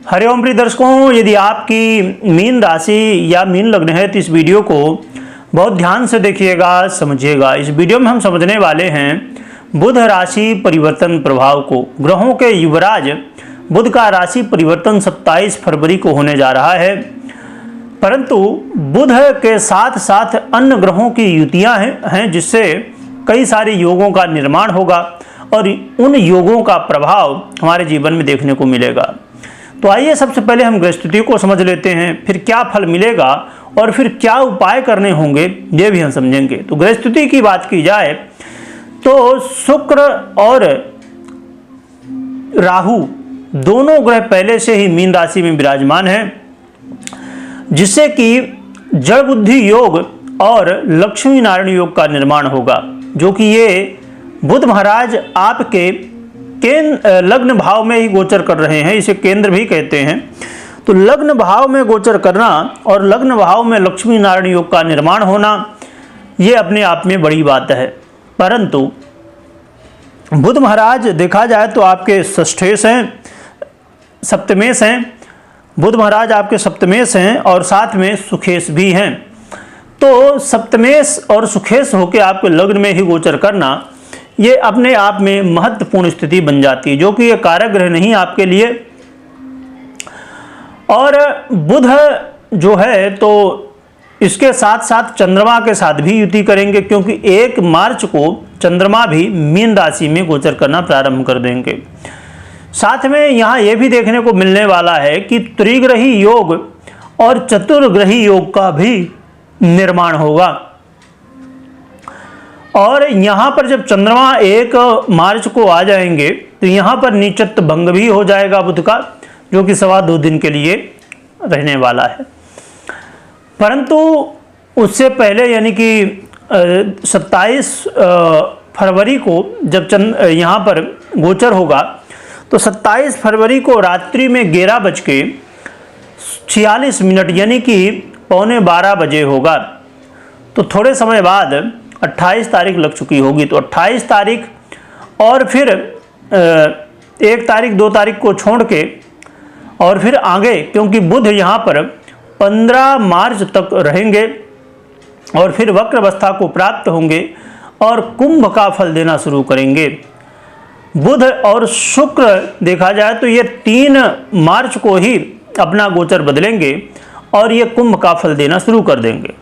हरिओम प्रिय दर्शकों, यदि आपकी मीन राशि या मीन लग्न है तो इस वीडियो को बहुत ध्यान से देखिएगा, समझिएगा। इस वीडियो में हम समझने वाले हैं बुध राशि परिवर्तन प्रभाव को। ग्रहों के युवराज बुध का राशि परिवर्तन 27 फरवरी को होने जा रहा है, परंतु बुध के साथ साथ अन्य ग्रहों की युतियां हैं जिससे कई सारे योगों का निर्माण होगा और उन योगों का प्रभाव हमारे जीवन में देखने को मिलेगा। तो आइए सबसे पहले हम ग्रह स्थिति को समझ लेते हैं, फिर क्या फल मिलेगा और फिर क्या उपाय करने होंगे ये भी हम समझेंगे। तो ग्रह स्थिति की बात की जाए तो शुक्र और राहु दोनों ग्रह पहले से ही मीन राशि में विराजमान हैं, जिससे कि जड़ बुद्धि योग और लक्ष्मी नारायण योग का निर्माण होगा, जो कि ये बुध महाराज आपके लग्न भाव में ही गोचर कर रहे हैं। इसे केंद्र भी कहते हैं। तो लग्न भाव में गोचर करना और लग्न भाव में लक्ष्मी नारायण योग का निर्माण होना ये अपने आप में बड़ी बात है। परंतु बुध महाराज देखा जाए तो आपके षष्ठेश हैं, सप्तमेश हैं। बुध महाराज आपके सप्तमेश हैं और साथ में सुखेश भी हैं। तो सप्तमेश और सुखेश होकर आपके लग्न में ही गोचर करना ये अपने आप में महत्वपूर्ण स्थिति बन जाती है, जो कि ये कारक ग्रह नहीं आपके लिए। और बुध जो है तो इसके साथ साथ चंद्रमा के साथ भी युति करेंगे, क्योंकि 1 मार्च को चंद्रमा भी मीन राशि में गोचर करना प्रारंभ कर देंगे। साथ में यहाँ ये भी देखने को मिलने वाला है कि त्रिग्रही योग और चतुर्ग्रही योग का भी निर्माण होगा। और यहाँ पर जब चंद्रमा 1 मार्च को आ जाएंगे तो यहाँ पर नीचत्व भंग भी हो जाएगा बुध का, जो कि 2.25 दिन के लिए रहने वाला है। परंतु उससे पहले यानी कि 27 फरवरी को जब यहाँ पर गोचर होगा तो 27 फरवरी को रात्रि में 11:46 यानी कि 11:15 बजे होगा। तो थोड़े समय बाद 28 तारीख लग चुकी होगी। तो 28 तारीख और फिर 1 तारीख 2 तारीख को छोड़ के और फिर आगे, क्योंकि बुध यहाँ पर 15 मार्च तक रहेंगे और फिर वक्र अवस्था को प्राप्त होंगे और कुंभ का फल देना शुरू करेंगे। बुध और शुक्र देखा जाए तो ये 3 मार्च को ही अपना गोचर बदलेंगे और ये कुंभ का फल देना शुरू कर देंगे।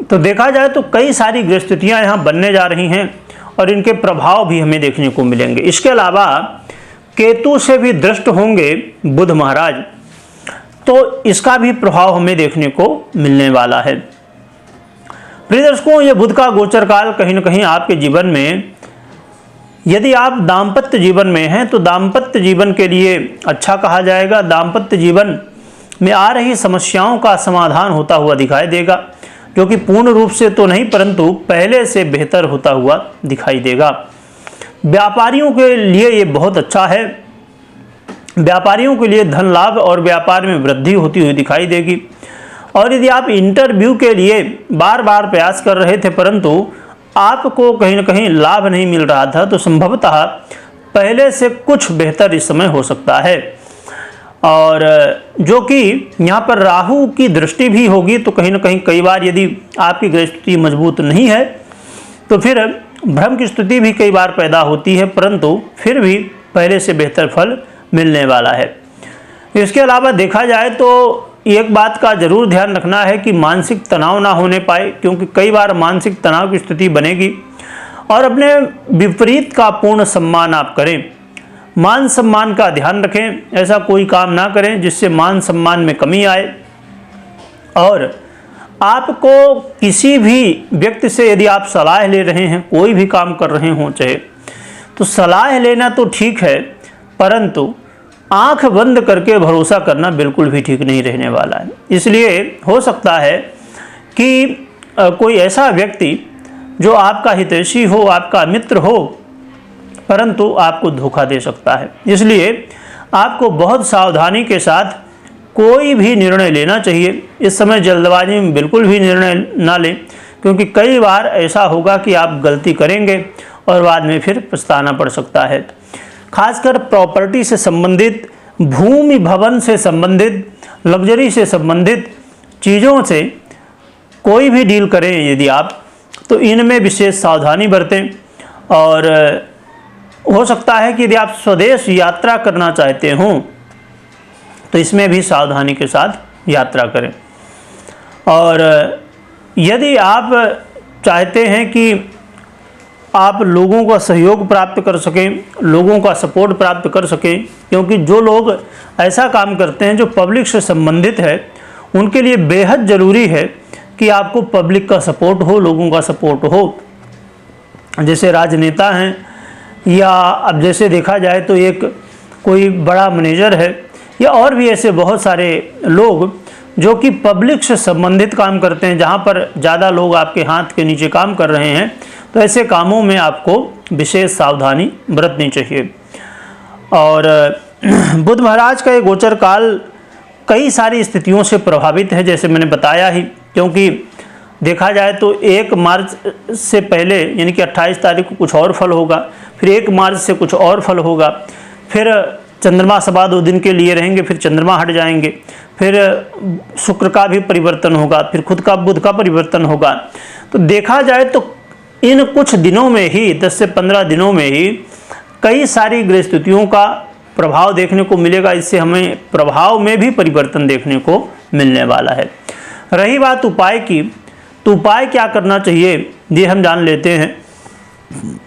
तो देखा जाए तो कई सारी ग्रह स्थितियां यहाँ बनने जा रही हैं और इनके प्रभाव भी हमें देखने को मिलेंगे। इसके अलावा केतु से भी दृष्ट होंगे बुध महाराज, तो इसका भी प्रभाव हमें देखने को मिलने वाला है। प्रिय दर्शकों, ये बुध का गोचर काल कहीं न कहीं आपके जीवन में, यदि आप दाम्पत्य जीवन में हैं तो दाम्पत्य जीवन के लिए अच्छा कहा जाएगा। दाम्पत्य जीवन में आ रही समस्याओं का समाधान होता हुआ दिखाई देगा, जो कि पूर्ण रूप से तो नहीं परंतु पहले से बेहतर होता हुआ दिखाई देगा। व्यापारियों के लिए ये बहुत अच्छा है। व्यापारियों के लिए धन लाभ और व्यापार में वृद्धि होती हुई दिखाई देगी। और यदि आप इंटरव्यू के लिए बार बार प्रयास कर रहे थे परंतु आपको कहीं न कहीं लाभ नहीं मिल रहा था, तो संभवतः पहले से कुछ बेहतर इस समय हो सकता है। और जो कि यहाँ पर राहु की दृष्टि भी होगी, तो कहीं न कहीं कई बार यदि आपकी ग्रह स्थिति मजबूत नहीं है तो फिर भ्रम की स्थिति भी कई बार पैदा होती है, परंतु फिर भी पहले से बेहतर फल मिलने वाला है। इसके अलावा देखा जाए तो एक बात का जरूर ध्यान रखना है कि मानसिक तनाव ना होने पाए, क्योंकि कई बार मानसिक तनाव की स्थिति बनेगी। और अपने विपरीत का पूर्ण सम्मान आप करें, मान सम्मान का ध्यान रखें। ऐसा कोई काम ना करें जिससे मान सम्मान में कमी आए। और आपको किसी भी व्यक्ति से यदि आप सलाह ले रहे हैं, कोई भी काम कर रहे हों चाहे, तो सलाह लेना तो ठीक है, परंतु आंख बंद करके भरोसा करना बिल्कुल भी ठीक नहीं रहने वाला है। इसलिए हो सकता है कि कोई ऐसा व्यक्ति जो आपका हितैषी हो, आपका मित्र हो, परंतु आपको धोखा दे सकता है। इसलिए आपको बहुत सावधानी के साथ कोई भी निर्णय लेना चाहिए। इस समय जल्दबाजी में बिल्कुल भी निर्णय ना लें, क्योंकि कई बार ऐसा होगा कि आप गलती करेंगे और बाद में फिर पछताना पड़ सकता है। खासकर प्रॉपर्टी से संबंधित भूमि भवन से संबंधित, लग्जरी से संबंधित चीज़ों से कोई भी डील करें यदि आप, तो इनमें विशेष सावधानी बरतें। और हो सकता है कि यदि आप स्वदेश यात्रा करना चाहते हों तो इसमें भी सावधानी के साथ यात्रा करें। और यदि आप चाहते हैं कि आप लोगों का सहयोग प्राप्त कर सकें, लोगों का सपोर्ट प्राप्त कर सकें, क्योंकि जो लोग ऐसा काम करते हैं जो पब्लिक से संबंधित है, उनके लिए बेहद ज़रूरी है कि आपको पब्लिक का सपोर्ट हो, लोगों का सपोर्ट हो। जैसे राजनेता हैं, या अब जैसे देखा जाए तो एक कोई बड़ा मैनेजर है, या और भी ऐसे बहुत सारे लोग जो कि पब्लिक से संबंधित काम करते हैं, जहाँ पर ज़्यादा लोग आपके हाथ के नीचे काम कर रहे हैं, तो ऐसे कामों में आपको विशेष सावधानी बरतनी चाहिए। और बुध महाराज का ये गोचर काल कई सारी स्थितियों से प्रभावित है, जैसे मैंने बताया ही, क्योंकि देखा जाए तो 1 मार्च से पहले यानी कि 28 तारीख को कुछ और फल होगा, फिर 1 मार्च से कुछ और फल होगा, फिर चंद्रमा सवा 2 दिन के लिए रहेंगे, फिर चंद्रमा हट जाएंगे, फिर शुक्र का भी परिवर्तन होगा, फिर खुद का बुध का परिवर्तन होगा। तो देखा जाए तो इन कुछ दिनों में ही, 10 से 15 दिनों में ही कई सारी ग्रह स्थितियों का प्रभाव देखने को मिलेगा। इससे हमें प्रभाव में भी परिवर्तन देखने को मिलने वाला है। रही बात उपाय की, तो उपाय क्या करना चाहिए ये हम जान लेते हैं।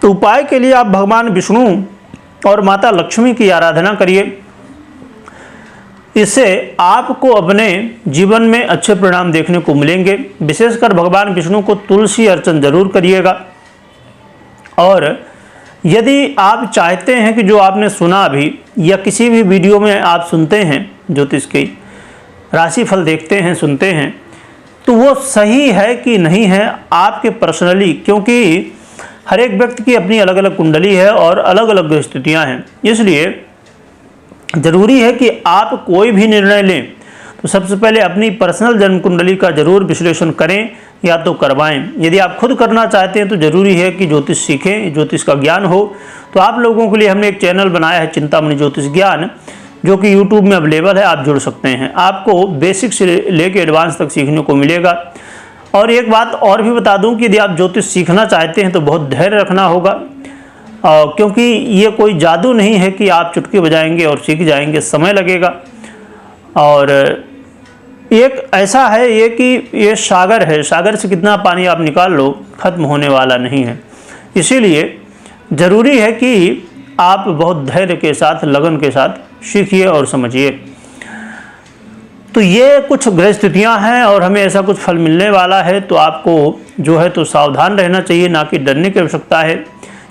तो उपाय के लिए आप भगवान विष्णु और माता लक्ष्मी की आराधना करिए। इससे आपको अपने जीवन में अच्छे परिणाम देखने को मिलेंगे। विशेषकर भगवान विष्णु को तुलसी अर्चन जरूर करिएगा। और यदि आप चाहते हैं कि जो आपने सुना अभी या किसी भी वीडियो में आप सुनते हैं, ज्योतिष की राशिफल देखते हैं, सुनते हैं, तो वो सही है कि नहीं है आपके पर्सनली, क्योंकि हर एक व्यक्ति की अपनी अलग अलग कुंडली है और अलग अलग स्थितियां हैं। इसलिए ज़रूरी है कि आप कोई भी निर्णय लें तो सबसे पहले अपनी पर्सनल जन्म कुंडली का जरूर विश्लेषण करें या तो करवाएं। यदि आप खुद करना चाहते हैं तो ज़रूरी है कि ज्योतिष सीखें, ज्योतिष का ज्ञान हो। तो आप लोगों के लिए हमने एक चैनल बनाया है, चिंतामणि ज्योतिष ज्ञान, जो कि यूट्यूब में अवेलेबल है, आप जुड़ सकते हैं। आपको बेसिक से लेकर एडवांस तक सीखने को मिलेगा। और एक बात और भी बता दूं कि यदि आप ज्योतिष सीखना चाहते हैं तो बहुत धैर्य रखना होगा, क्योंकि ये कोई जादू नहीं है कि आप चुटकी बजाएंगे और सीख जाएंगे, समय लगेगा। और एक ऐसा है ये कि ये सागर है, सागर से कितना पानी आप निकाल लो खत्म होने वाला नहीं है। इसीलिए ज़रूरी है कि आप बहुत धैर्य के साथ, लगन के साथ सीखिए और समझिए। तो ये कुछ ग्रह स्थितियाँ हैं और हमें ऐसा कुछ फल मिलने वाला है। तो आपको जो है तो सावधान रहना चाहिए, ना कि डरने की आवश्यकता है।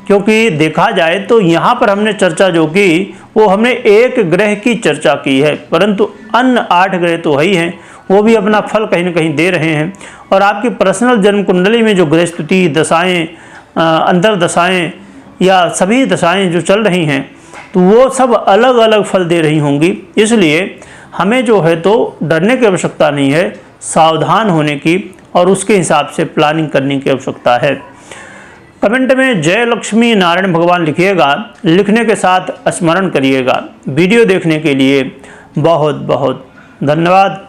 क्योंकि देखा जाए तो यहाँ पर हमने चर्चा जो की वो हमने एक ग्रह की चर्चा की है, परंतु अन्य 8 ग्रह तो है ही हैं, वो भी अपना फल कहीं ना कहीं दे रहे हैं। और आपकी पर्सनल जन्म कुंडली में जो ग्रह स्थिति, दशाएँ, अंतर दशाएँ या सभी दशाएँ जो चल रही हैं, तो वो सब अलग अलग फल दे रही होंगी। इसलिए हमें जो है तो डरने की आवश्यकता नहीं है, सावधान होने की और उसके हिसाब से प्लानिंग करने की आवश्यकता है। कमेंट में जय लक्ष्मी नारायण भगवान लिखिएगा, लिखने के साथ स्मरण करिएगा। वीडियो देखने के लिए बहुत बहुत धन्यवाद।